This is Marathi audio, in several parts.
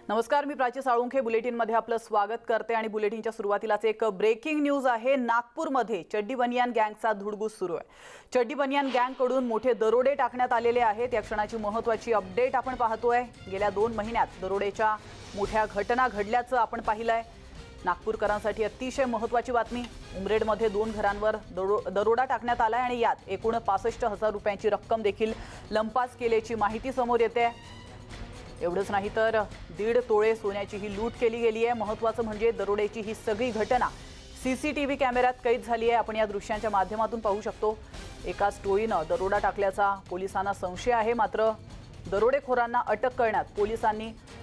नमस्कार, मी प्राची साळुंखे बुलेटिनमध्ये आपलं स्वागत करते आणि बुलेटिनच्या सुरुवातीलाच एक ब्रेकिंग न्यूज आहे। नागपूरमध्ये चड्डी बनियान गँगचा धुडगूस सुरू आहे। चड्डी बनियान गँगकडून मोठे दरोडे टाकण्यात आलेले आहेत। या क्षणाची महत्त्वाची अपडेट आपण पाहतोय। गेल्या 2 महिन्यात दरोडेच्या मोठ्या घटना घडल्याचं आपण पाहिलंय। नागपूरकरांसाठी अतिशय महत्त्वाची बातमी। उमरेडमध्ये 2 घरांवर दरोडा टाकण्यात आलाय आणि यात एकूण 65,000 रुपयांची रक्कम देखील लंपास केल्याची माहिती समोर येते। एवढंच नाही तर 1.5 तोळे सोन्याची ही लूट केली गेली आहे। महत्त्वाचं म्हणजे दरोडेची ही सगळी घटना सीसीटीव्ही कॅमेऱ्यात कैद झाली आहे। आपण या दृश्यांच्या माध्यमातून पाहू शकतो। एकाच टोळीनं दरोडा टाकल्याचा पोलिसांना संशय आहे, मात्र दरोडेखोरांना अटक करण्यात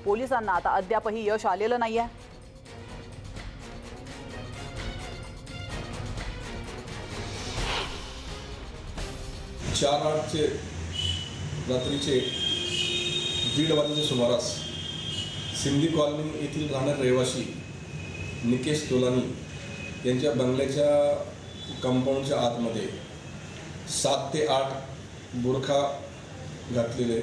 पोलिसांना आता अद्यापही यश आलेलं नाहीये। रात्रीचे 1:30 वाजेच्या सुमारास सिंधी कॉलनी येथील राहणारे रहिवासी निकेश तोलानी यांच्या बंगल्याच्या कंपाऊंडच्या आतमध्ये 7 ते 8 बुरखा घातलेले,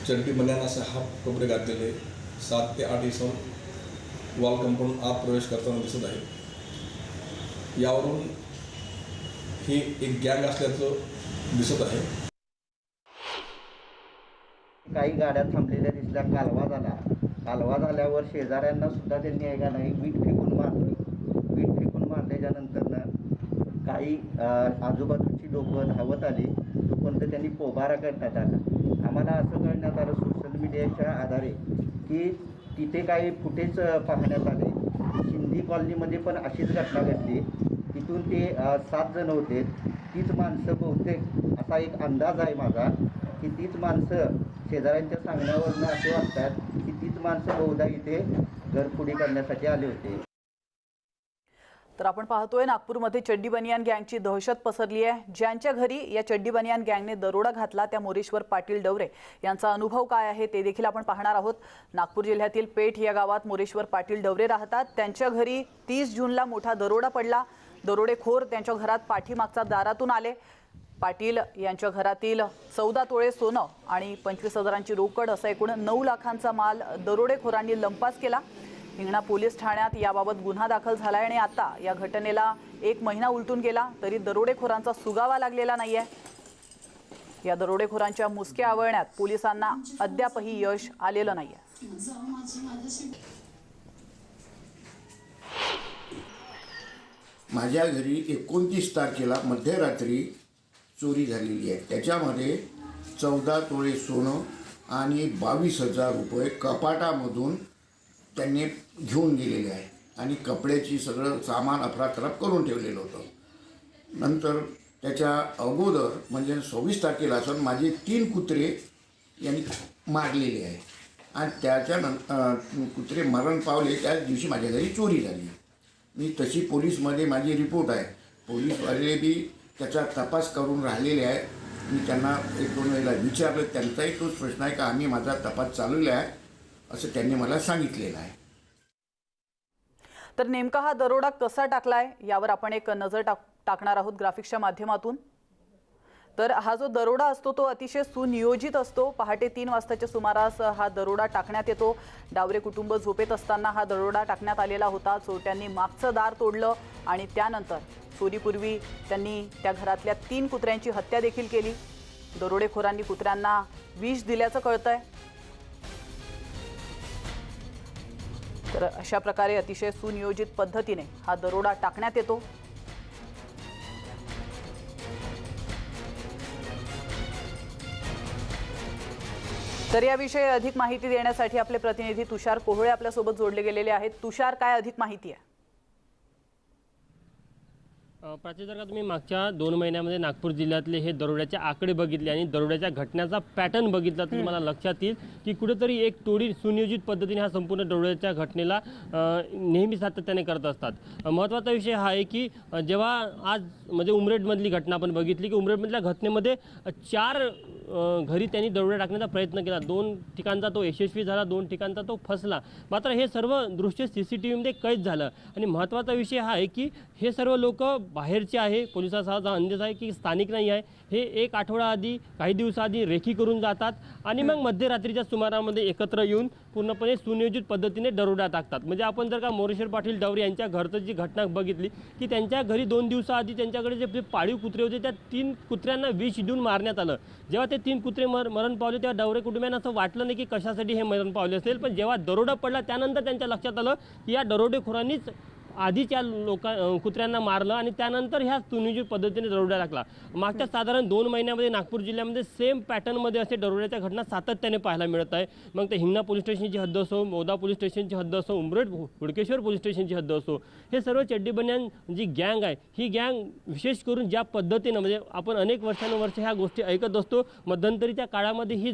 चड्डी बनियान असे हाफ कपडे घातलेले 7 ते 8 इसम वॉल कंपाऊंड आत प्रवेश करताना दिसत आहे। यावरून ही एक गँग असल्याचं दिसत आहे। काही गाड्या थांबलेल्या दिसल्या। कालवा झाल्यावर शेजाऱ्यांना सुद्धा त्यांनी आहे का नाही वीट फेकून मारल्याच्या नंतर काही आजूबाजूची लोकं धावत आली, तोपर्यंत त्यांनी पोबारा करण्यात आला। आम्हाला असं कळण्यात आलं सोशल मीडियाच्या आधारे की तिथे काही फुटेज पाहण्यात आले। सिंधी कॉलनीमध्ये पण अशीच घटना घडली। तिथून ते 7 जण होते। तीच माणसं बहुतेक, असा एक अंदाज आहे माझा की तीच माणसं शेजाऱ्यांच्या सांगण्यावरून असे वाटतात की तीच माणसं बहुधा इथे घरफोडी करण्यासाठी आले होते। तर आपण पाहतोय नागपूरमध्ये चड्डी बनियान गँगची दहशत पसरली आहे। ज्यांच्या घरी या चड्डी बनियान गँगने दरोडा घातला त्या मोरेश्वर पाटील डवरे यांचा अनुभव काय आहे ते देखील आपण पाहणार आहोत। नागपूर जिल्ह्यातील पेठ या गावात मोरेश्वर पाटील डवरे राहतात। त्यांच्या घरी 30 जूनला मोठा दरोडा पडला। दरोडेखोर त्यांच्या घरात पाठीमागच्या दारातून आले। पाटील यांच्या घरातील 14 तोळे सोनं आणि 25,000ची रोकड असा एकूण 9 लाखांचा माल दरोडेखोरांनी लंपास केला। हिंगणा पोलीस ठाण्यात याबाबत गुन्हा दाखल झालाय आणि आता या घटनेला 1 महिना उलटून गेला तरी दरोडेखोरांचा सुगावा लागलेला नाहीये। या दरोडेखोरांच्या मुसक्या आवळण्यात पोलिसांना अद्यापही यश आलेलं नाहीये। माझ्या घरी 29 तारखेला मध्यरात्री चोरी झालेली आहे। त्याच्यामध्ये 14 तोळे सोनं आणि 22,000 रुपये कपाटामधून त्यांनी घेऊन गेलेले आहे आणि कपड्याची सगळं सामान अफरातफर करून ठेवलेलं होतं। नंतर त्याच्या अगोदर म्हणजे 26 तारखेला असून माझे 3 कुत्रे यांनी मारलेले आहे आणि त्याच्यानंतर कुत्रे मरण पावले त्याच दिवशी माझ्या घरी चोरी झाली। मी तशी पोलीसमध्ये माझी रिपोर्ट आहे। पोलीसवाले बी त्याचा तपास करून राहिलेले आहे। मी त्यांना 1-2 वेळेला विचारलं, त्यांचाही तोच प्रश्न आहे का आम्ही माझा तपास चालवला आहे असं त्यांनी मला सांगितलेलं आहे। तर नेमका हा दरोडा कसा टाकलाय यावर आपण एक नजर टाकणार आहोत ग्राफिक्सच्या माध्यमातून। तर हा जो दरोडा असतो तो अतिशय सुनियोजित असतो। पहाटे 3 वाजताच्या सुमारास हा दरोडा टाकण्यात येतो। डावरे कुटुंब झोपेत असताना हा दरोडा टाकण्यात आलेला होता। चोरट्यांनी मागचं दार तोडलं आणि त्यानंतर चोरीपूर्वी त्यांनी त्या घरातल्या 3 कुत्र्यांची हत्या देखील केली। दरोडेखोरांनी कुत्र्यांना विष दिल्याचं कळतंय। तर अशा प्रकारे अतिशय सुनियोजित पद्धतीने हा दरोडा टाकण्यात येतो। तर याविषयी अधिक माहिती देण्यासाठी आपले प्रतिनिधी तुषार कोहळे आपल्यासोबत जोडले गेलेले आहेत। तुषार, काय अधिक माहिती आहे? प्राची, जर का तुम्ही मागच्या 2 महिन्यामध्ये नागपूर जिल्ह्यातले हे दरोड्याचे आकडे बघितले आणि दरोड्याच्या घटनाचा पॅटर्न बघितला तर तुम्हाला लक्षात येईल की कुठेतरी एक टोळी सुनियोजित पद्धतीने हा संपूर्ण दरोड्याच्या घटनेला नेहमी सातत्याने करत असतात। महत्त्वाचा विषय हा आहे की जेव्हा आज म्हणजे उमरेडमधली घटना आपण बघितली की उमरेडमधल्या घटनेमध्ये 4 घरी त्यांनी दरोडा टाकण्याचा प्रयत्न केला. 2 ठिकाणचा तो यशस्वी झाला, 2 ठिकाणचा तो फसला. मात्र हे सर्व दृश्य CCTVमध्ये कैद झालं. आणि महत्त्वाचा विषय हा आहे की हे सर्व लोक बाहेरचे आहे. पोलिसांचा अंदाज आहे की स्थानिक नाही आहे. हे 1 आठवडा आधी, काही दिवसाआधी रेकी करून जातात आणि मग मध्यरात्रीच्या सुमारामध्ये एकत्र येऊन पूर्णपणे सुनियोजित पद्धतीने दरोडा टाकतात. म्हणजे आपण जर का मोरेश्वर पाटील डवरे यांच्या घरचं जी घटना बघितली की त्यांच्या घरी 2 दिवसाआधी त्यांच्याकडे जे पाळीव कुत्रे होते त्या 3 कुत्र्यांना विष देऊन मारण्यात आलं. जेव्हा ते 3 कुत्रे मरण पावले तेव्हा डवरे कुटुंबियांना असं वाटलं नाही की कशासाठी हे मरण पावले असेल. पण जेव्हा दरोडा पडला त्यानंतर त्यांच्या लक्षात आलं की या दरोडेखोरांनीच आधीच्या कुत्र्यांना मारलं आणि त्यानंतर ह्या सुनियोजित पद्धतीने दरोडा टाकला. मागच्या साधारण 2 महिन्यामध्ये नागपूर जिल्ह्यामध्ये सेम पॅटर्नमध्ये असे दरोड्याच्या घटना सातत्याने पाहायला मिळत आहे. मग ते हिंगणा पोलीस स्टेशनची हद्द असो, मौदा पोलीस स्टेशनची हद्द असो, उमरेड हुडकेश्वर पोलीस स्टेशनची हद्द असो, हे सर्व चड्डी बनियान जी गँग आहे ही गँग विशेष करून ज्या पद्धतीनं म्हणजे आपण अनेक वर्षानुवर्ष ह्या गोष्टी ऐकत असतो. मध्यंतरीच्या काळामध्ये ही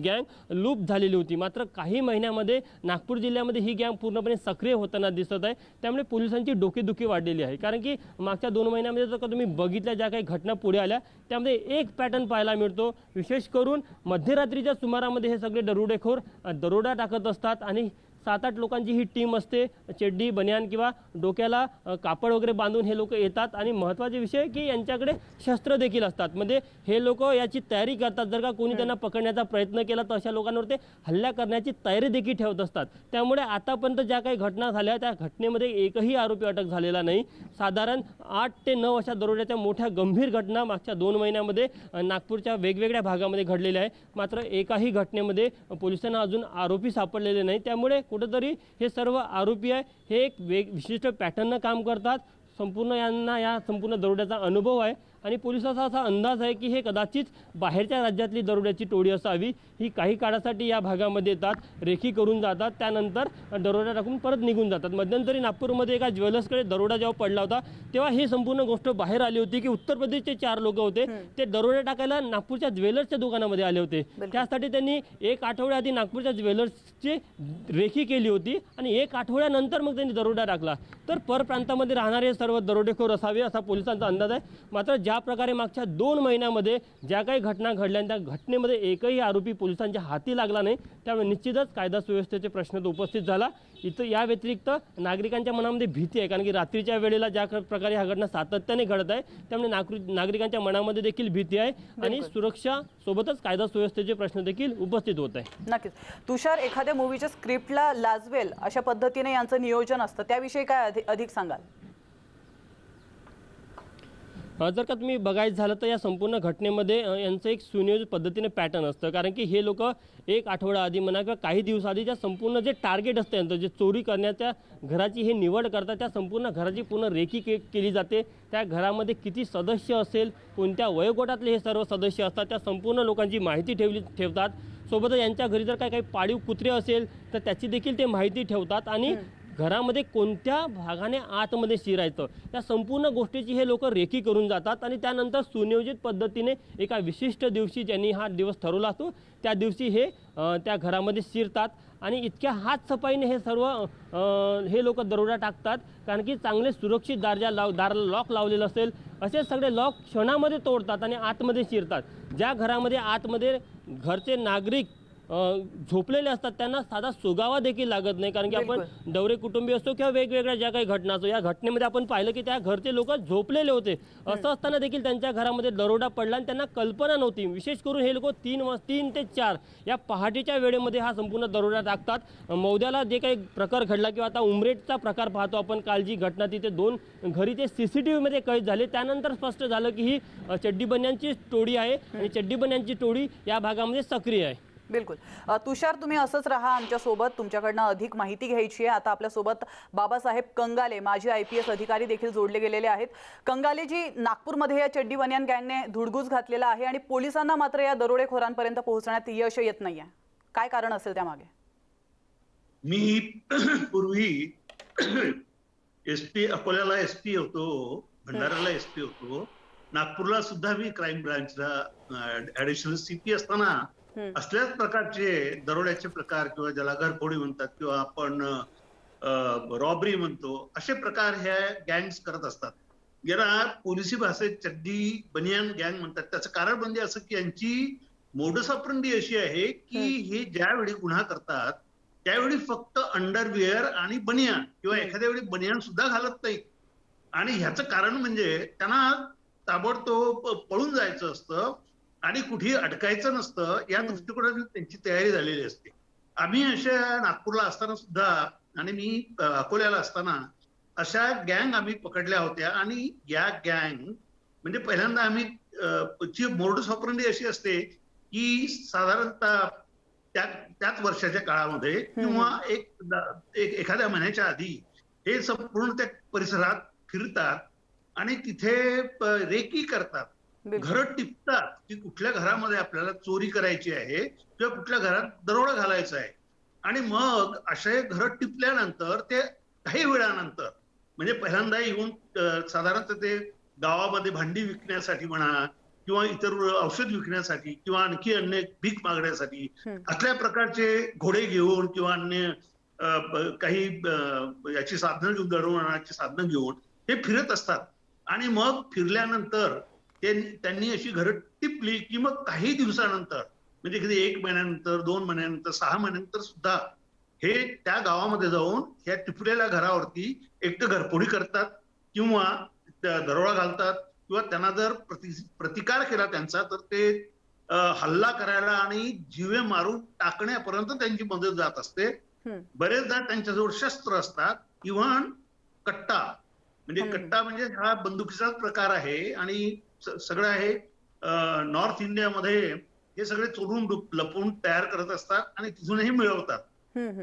गँग लूप झालेली होती. मात्र काही महिन्यामध्ये नागपूर जिल्ह्यामध्ये ही गँग पूर्णपणे सक्रिय होताना दिसत आहे. त्यामुळे पोलिसांची डोकेदुखी वाढलेली आहे. कारण की मागच्या 2 महिन्यामध्ये जर का तुम्ही बघितल्या ज्या काही घटना पुढे आल्या त्यामध्ये एक पॅटर्न पाहायला मिळतो. विशेष करून मध्यरात्रीच्या सुमारामध्ये हे सगळे दरोडेखोर दरोडा टाकत असतात आणि 7-8 लोकांची ही टीम असते. चड्डी बनियान किंवा डोक्याला कापड वगैरे बांधून हे लोक येतात आणि महत्त्वाचे विषय की यांच्याकडे शस्त्र देखील असतात. म्हणजे हे लोक याची तयारी करतात. जर का कोणी त्यांना पकडण्याचा प्रयत्न केला तर अशा लोकांवर ते हल्ला करण्याची तयारी देखील ठेवत असतात. त्यामुळे आतापर्यंत ज्या काही घटना झाल्या त्या घटनेमध्ये एकही आरोपी अटक झालेला नाही. साधारण 8 ते 9 अशा दरोड्याच्या मोठ्या गंभीर घटना मागच्या 2 महिन्यामध्ये नागपूरच्या वेगवेगळ्या भागामध्ये घडलेल्या आहे. मात्र एकाही घटनेमध्ये पोलिसांना अजून आरोपी सापडलेले नाही. त्यामुळे कुठेतरी हे सर्व आरोपी आहे हे एक विशिष्ट पॅटर्ननं काम करतात. संपूर्ण यांना या संपूर्ण दरोड्याचा अनुभव आहे आणि पोलिसांचा असा अंदाज आहे की हे कदाचित बाहेरच्या राज्यातली दरोड्याची टोळी असावी. ही काही काळासाठी या भागामध्ये येतात, रेखी करून जातात, त्यानंतर दरोडा टाकून परत निघून जातात. मध्यंतरी नागपूरमध्ये एका ज्वेलर्सकडे दरोडा जेव्हा पडला होता तेव्हा ही संपूर्ण गोष्ट बाहेर आली होती की उत्तर प्रदेशचे 4 लोक होते ते दरोडा टाकायला नागपूरच्या ज्वेलर्सच्या दुकानामध्ये आले होते. त्यासाठी त्यांनी 1 आठवड्याआधी नागपूरच्या ज्वेलर्सची रेखी केली होती आणि 1 आठवड्यानंतर मग त्यांनी दरोडा टाकला. तर परप्रांतामध्ये राहणारे सर्व दरोडेखोर असावे असा पोलिसांचा अंदाज आहे. मात्र ज्या प्रकारे मागच्या 2 महिन्यामध्ये ज्या काही घटना घडल्या त्या घटनेमध्ये एकही आरोपी पोलिसांच्या हाती लागला नाही. त्यामुळे निश्चितच कायदा सुव्यवस्थेचे प्रश्न तो उपस्थित झाला. इथं या व्यतिरिक्त नागरिकांच्या मनामध्ये भीती आहे. कारण की रात्रीच्या वेळेला ज्या प्रकारे ह्या घटना सातत्याने घडत आहे त्यामुळे नागरिकांच्या मनामध्ये देखील भीती आहे आणि सुरक्षा सोबतच कायदा सुव्यवस्थेचे प्रश्न देखील उपस्थित होत आहे. नक्कीच. तुषार, एखाद्या मूवीच्या स्क्रिप्टला लाजवेल अशा पद्धतीने यांचं नियोजन असतं, त्याविषयी काय अधिक सांगाल? जर का तुम्ही बघायचं झालं तर या संपूर्ण घटनेमध्ये यांचं एक सुनियोजित पद्धतीने पॅटर्न असतं. कारण की हे लोक 1 आठवडा आधी म्हणा किंवा काही दिवसाआधी ज्या संपूर्ण जे टार्गेट असतं यांचं जे चोरी करण्याच्या घराची हे निवड करतात त्या संपूर्ण घराची पूर्ण रेकी केली जाते. त्या घरामध्ये किती सदस्य असेल, कोणत्या वयोगटातले हे सर्व सदस्य असतात त्या संपूर्ण लोकांची माहिती ठेवतात. सोबतच यांच्या घरी जर काही पाळीव कुत्रे असेल तर त्याची देखील ते माहिती ठेवतात आणि घरामध्ये कोणत्या भागाने आतमध्ये शिरायचं या संपूर्ण गोष्टीची हे लोक रेकी करून जातात आणि त्यानंतर सुनियोजित पद्धतीने एका विशिष्ट दिवशी ज्यांनी हा दिवस ठरवला असतो त्या दिवशी हे त्या घरामध्ये शिरतात आणि इतक्या हातसफाईने हे सर्व हे लोक दरोडा टाकतात. कारण की चांगले सुरक्षित दाराला लॉक लावलेलं असेल असे सगळे लॉक क्षणामध्ये तोडतात आणि आतमध्ये शिरतात. ज्या घरामध्ये आतमध्ये घरचे नागरिक झोपलेले असतात त्यांना साधा सुगावा देखील लागत नाही. कारण की आपण डवरे कुटुंबीय असतो किंवा वेगवेगळ्या ज्या काही घटना असतो या घटनेमध्ये आपण पाहिलं की त्या घरचे लोक झोपलेले होते. असं असताना देखील त्यांच्या घरामध्ये दरोडा पडला आणि त्यांना कल्पना नव्हती. विशेष करून हे लोक 3 ते 4 या पहाटेच्या वेळेमध्ये हा संपूर्ण दरोडा टाकतात. मौद्याला जे काही प्रकार घडला किंवा आता उमरेडचा प्रकार पाहतो आपण, काल जी घटना तिथे 2 घरी ते CCTVमध्ये कैद झाले त्यानंतर स्पष्ट झालं की ही चड्डी बनियांची टोळी आहे आणि चड्डी बनियांची टोळी या भागामध्ये सक्रिय आहे. बिलकुल. तुषार, तुम्ही असंच राहा आमच्यासोबत, तुमच्याकडनं अधिक माहिती घ्यायची आहे. आता आपल्यासोबत बाबासाहेब कंगाले माजी IPS अधिकारी देखील जोडले गेलेले आहेत. कंगाले जी, नागपूरमध्ये या चड्डी बनियान गँगने धुडगूस घातलेला आहे आणि पोलिसांना मात्र या दरोडेखोरांपर्यंत पोहोचण्यात यश येत नाहीये, काय कारण असेल त्यामागे? मी पूर्वी SP अकोल्याला SP होतो, भंडाऱ्याला SP होतो, नागपूरला सुद्धा मी क्राईम ब्रांचला ऍडिशनल CP असताना असल्याच प्रकारचे दरोड्याचे प्रकार किंवा ज्याला घरफोडी म्हणतात किंवा आपण रॉबरी म्हणतो असे प्रकार ह्या गँग्स करत असतात. याला पोलिसी भाषेत चड्डी बनियान गँग म्हणतात. त्याचं कारण म्हणजे असं की यांची मोडस ऑपरेंडी अशी आहे की हे ज्यावेळी गुन्हा करतात त्यावेळी फक्त अंडरवेअर आणि बनियान किंवा एखाद्या वेळी बनियान सुद्धा घालत नाहीत. आणि ह्याचं कारण म्हणजे त्यांना ताबडतोब पळून जायचं असतं आणि कुठेही अडकायचं नसतं, या दृष्टिकोनातून त्यांची तयारी झालेली असते. आम्ही अशा नागपूरला असताना सुद्धा आणि मी अकोल्याला असताना अशा गँग आम्ही पकडल्या होत्या. आणि या गँग म्हणजे पहिल्यांदा आम्ही ची मोडस ऑपरेंडी अशी असते की साधारणतः त्याच वर्षाच्या काळामध्ये किंवा एखाद्या महिन्याच्या आधी हे संपूर्ण त्या परिसरात फिरतात आणि तिथे रेकी करतात, घरं टिपतात की कुठल्या घरामध्ये आपल्याला चोरी करायची आहे किंवा कुठल्या घरात दरोडा घालायचा आहे. आणि मग असे घरं टिपल्यानंतर ते काही वेळानंतर म्हणजे पहिल्यांदा येऊन साधारणतः ते गावामध्ये भांडी विकण्यासाठी म्हणा किंवा इतर औषध विकण्यासाठी किंवा आणखी अन्य भीक मागण्यासाठी असल्या प्रकारचे घोडे घेऊन किंवा अन्य काही याची साधनं घेऊन, दळणवळणाची साधनं घेऊन हे फिरत असतात. आणि मग फिरल्यानंतर त्यांनी अशी घरं टिपली की मग काही दिवसानंतर म्हणजे कधी 1 महिन्यानंतर, 2 महिन्यानंतर, 6 महिन्यानंतर सुद्धा हे त्या गावामध्ये जाऊन ह्या टिपलेल्या घरावरती एक तर घरफोडी करतात किंवा दरोडा घालतात किंवा त्यांना जर प्रतिकार केला त्यांचा तर ते हल्ला करायला आणि जीवे मारून टाकण्यापर्यंत त्यांची मदत जात असते. बरेचदा त्यांच्याजवळ शस्त्र असतात, इव्हन कट्टा म्हणजे हा बंदुकीचाच प्रकार आहे. आणि सगळं आहे नॉर्थ इंडियामध्ये हे सगळे चोरून लपवून तयार करत असतात आणि तिथूनही मिळवतात.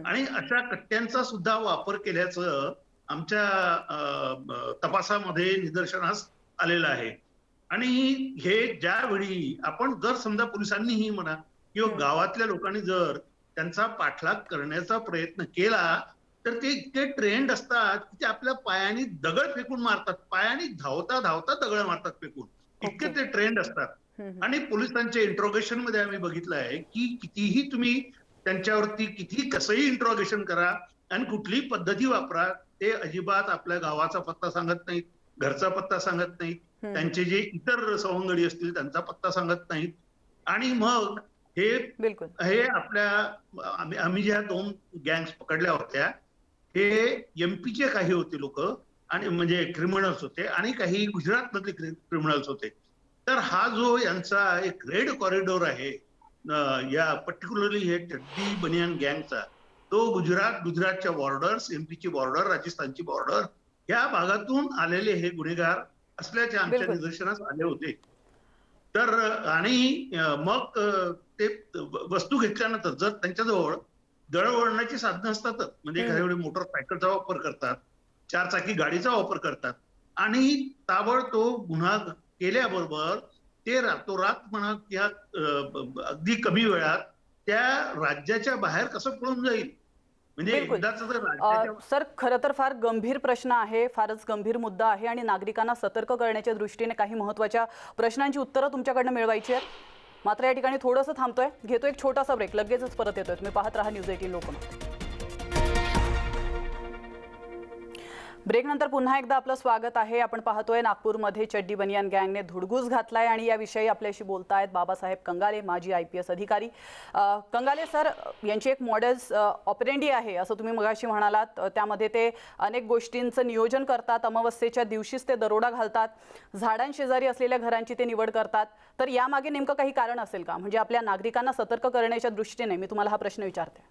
आणि अशा कट्ट्यांचा सुद्धा वापर केल्याचं आमच्या तपासामध्ये निदर्शनास आलेलं आहे. आणि हे ज्यावेळी आपण जर समजा पोलिसांनीही म्हणा किंवा गावातल्या लोकांनी जर त्यांचा पाठलाग करण्याचा प्रयत्न केला तर ते इतके ट्रेंड असतात की ते आपल्या पायाने दगड फेकून मारतात, पायाने धावता धावता दगड मारतात फेकून, इतके ते ट्रेंड असतात. आणि पोलिसांच्या इंट्रोगेशन मध्ये आम्ही बघितलं आहे की कितीही तुम्ही त्यांच्यावरती कितीही कसंही इंट्रोगेशन करा आणि कुठलीही पद्धती वापरा, ते अजिबात आपल्या गावाचा पत्ता सांगत नाहीत, घरचा पत्ता सांगत नाहीत, त्यांचे जे इतर सवंगडी असतील त्यांचा पत्ता सांगत नाहीत. आणि मग हे आपल्या आम्ही ज्या 2 गँग्स पकडल्या होत्या हे एमपीचे काही होते लोक आणि म्हणजे क्रिमिनल्स होते आणि काही गुजरात मधले क्रिमिनल्स होते. तर हा जो यांचा एक रेड कॉरिडॉर आहे या पर्टिक्युलरली हे चड्डी बनियान गँगचा, तो गुजरातच्या बॉर्डर्स, एमपीची बॉर्डर, राजस्थानची बॉर्डर या भागातून आलेले हे गुन्हेगार असल्याचे आमच्या निदर्शनास आले होते. तर आणि मग ते वस्तू घेतल्यानंतर जर त्यांच्याजवळ दळणवळणाची साधनं असतातच, म्हणजे एखाद्या वेळी मोटरसायकलचा वापर करतात, 4 चाकी गाडीचा वापर करतात आणि ताबडतोब गुन्हा केल्याबरोबर ते रातोरात म्हणा किंवा अगदी कमी वेळात त्या राज्याच्या बाहेर कसं पळून जाईल म्हणजे एकदाच जर सर खरं तर फार गंभीर प्रश्न आहे, फारच गंभीर मुद्दा आहे आणि नागरिकांना सतर्क करण्याच्या दृष्टीने काही महत्त्वाच्या प्रश्नांची उत्तरं तुमच्याकडनं मिळवायची आहेत. मात्र या ठिकाणी थोडंसं थांबतोय, घेतो एक छोटासा ब्रेक, लगेचच परत येतोय. तुम्ही पाहत राहा न्यूज 18 लोकमत. ब्रेक नंतर पुन्हा एकदा आपलं स्वागत आहे. आपण पाहतोय नागपूरमध्ये चड्डी बनियान गँगने धुडगूस घातलाय आणि याविषयी आपल्याशी बोलतायत बाबासाहेब कंगाले, माजी IPS अधिकारी. कंगाले सर, यांची एक मॉडेल्स ऑपरेंडी आहे असं तुम्ही मगाशी म्हणालात. त्यामध्ये ते अनेक गोष्टींचं नियोजन करतात, अमावस्येच्या दिवशीच ते दरोडा घालतात, झाडांशेजारी असलेल्या घरांची ते निवड करतात. तर यामागे नेमकं काही कारण असेल का? म्हणजे आपल्या नागरिकांना सतर्क करण्याच्या दृष्टीने मी तुम्हाला हा प्रश्न विचारते.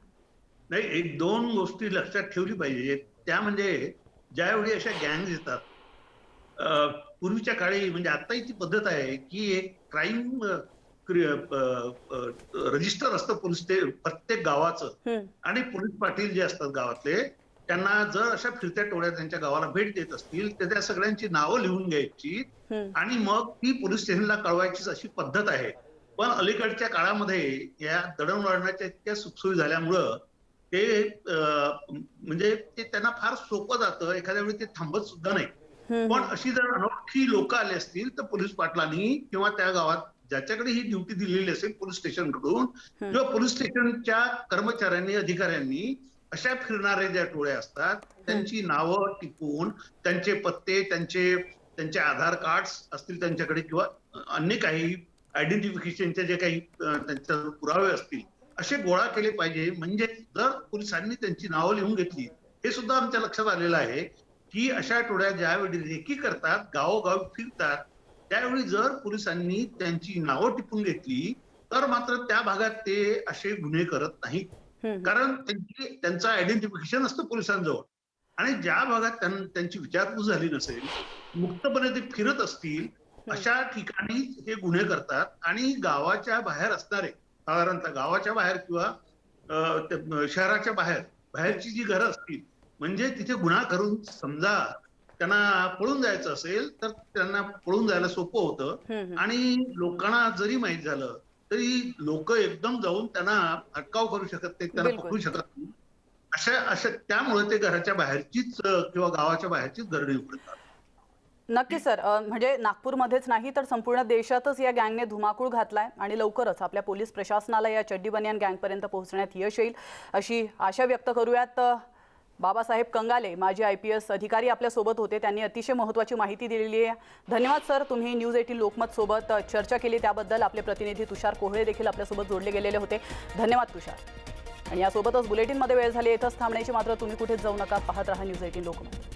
नाही, 1-2 गोष्टी लक्षात ठेवली पाहिजे. त्या म्हणजे ज्यावेळी अशा गँग येतात, पूर्वीच्या काळी म्हणजे आताही ती पद्धत आहे की एक क्राईम रजिस्टर असतं प्रत्येक गावाचं आणि पोलीस पाटील जे असतात गावातले त्यांना जर अशा फिरत्या टोळ्या त्यांच्या गावाला भेट देत असतील तर त्या सगळ्यांची नावं लिहून घ्यायची आणि मग ती पोलीस स्टेशनला कळवायचीच अशी पद्धत आहे. पण अलीकडच्या काळामध्ये या दळणवळणाच्या इतक्या सुखसोयी झाल्यामुळं ते म्हणजे ते त्यांना फार सोपं जातं, एखाद्या वेळी ते थांबत सुद्धा नाही. पण अशी जर अनोळखी लोक आले असतील तर पोलीस पाटलांनी किंवा त्या गावात ज्याच्याकडे ही ड्युटी दिलेली असेल पोलीस स्टेशनकडून किंवा पोलीस स्टेशनच्या कर्मचाऱ्यांनी, अधिकाऱ्यांनी अशा फिरणारे ज्या टोळ्या असतात त्यांची नावं टिपून त्यांचे पत्ते, त्यांचे आधार कार्ड असतील त्यांच्याकडे किंवा अन्य काही आयडेंटिफिकेशनचे जे काही त्यांच्या पुरावे असतील असे गोळा केले पाहिजे. म्हणजे जर पोलिसांनी त्यांची नावं लिहून घेतली, हे सुद्धा आमच्या लक्षात आलेलं आहे की अशा टोळ्या ज्यावेळी रेकी करतात, गावोगावी फिरतात, त्यावेळी जर पोलिसांनी त्यांची नावं टिपून घेतली तर मात्र त्या भागात ते असे गुन्हे करत नाहीत. कारण त्यांचं आयडेंटिफिकेशन असतं पोलिसांजवळ. आणि ज्या भागात त्यांची विचारपूस झाली नसेल, मुक्तपणे ते फिरत असतील, अशा ठिकाणी हे गुन्हे करतात. आणि गावाच्या बाहेर असणारे, साधारणतः गावाच्या बाहेर किंवा शहराच्या बाहेरची जी घरं असतील, म्हणजे तिथे गुन्हा करून समजा त्यांना पळून जायचं असेल तर त्यांना पळून जायला सोपं होतं. आणि लोकांना जरी माहीत झालं तरी लोक एकदम जाऊन त्यांना अटकाव करू शकत नाही, त्यांना पकडू शकत नाही. अशा त्यामुळे ते घराच्या बाहेरचीच किंवा गावाच्या बाहेरचीच धरणी उघडतात. नक्की सर, म्हणजे नागपूरमध्येच नाही तर संपूर्ण देशातच या गँगने धुमाकूळ घातलाय आणि लवकरच आपल्या पोलीस प्रशासनाला या चड्डी बनियान गँगपर्यंत पोहोचण्यात यश येईल अशी आशा व्यक्त करूयात. बाबासाहेब कंगाले माजी IPS अधिकारी आपल्या सोबत होते, त्यांनी अतिशय महत्त्वाची माहिती दिलेली आहे. धन्यवाद सर, तुम्ही न्यूज 18 लोकमत सोबत चर्चा केली त्याबद्दल. आपले प्रतिनिधी तुषार कोहळे देखील आपल्यासोबत जोडले गेलेले होते. धन्यवाद तुषार. आणि यासोबतच बुलेटिनमध्ये वेळ झाली, इथंच थांबण्याची. मात्र तुम्ही कुठेच जाऊ नका, पाहत रहा न्यूज 18 लोकमत.